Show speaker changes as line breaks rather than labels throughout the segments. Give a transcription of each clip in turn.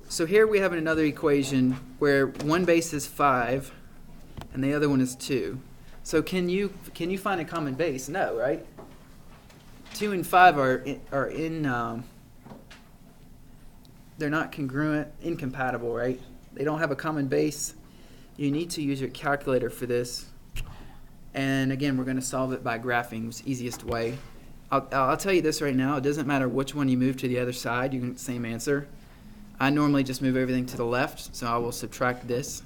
So here we have another equation where one base is 5 and the other one is 2. So can you find a common base? No, right? 2 and 5 they're not congruent, incompatible, right? They don't have a common base. You need to use your calculator for this. And again, we're going to solve it by graphing. It's the easiest way. I'll tell you this right now. It doesn't matter which one you move to the other side. You can get the same answer. I normally just move everything to the left, so I will subtract this.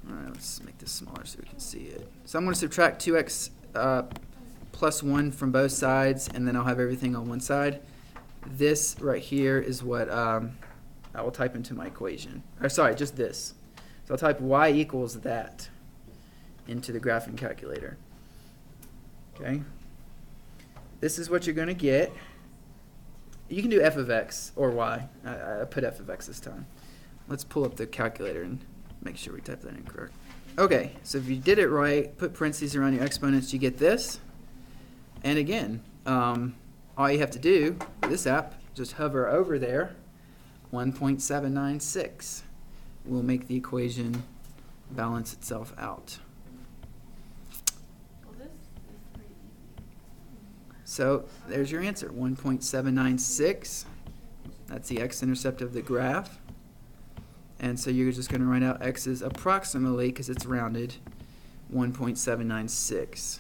All right, let's make this smaller so we can see it. So I'm going to subtract 2x plus 1 from both sides, and then I'll have everything on one side. This right here is what I will type into my equation. Or sorry, just this. So I'll type y equals that into the graphing calculator. Okay. This is what you're going to get. You can do f of x or y. I put f of x this time. Let's pull up the calculator and make sure we type that in correct. Okay, so if you did it right, put parentheses around your exponents, you get this. And again, all you have to do for this app, just hover over there, 1.796. Will make the equation balance itself out. So there's your answer, 1.796. That's the x-intercept of the graph. And so you're just going to write out x is approximately, because it's rounded, 1.796.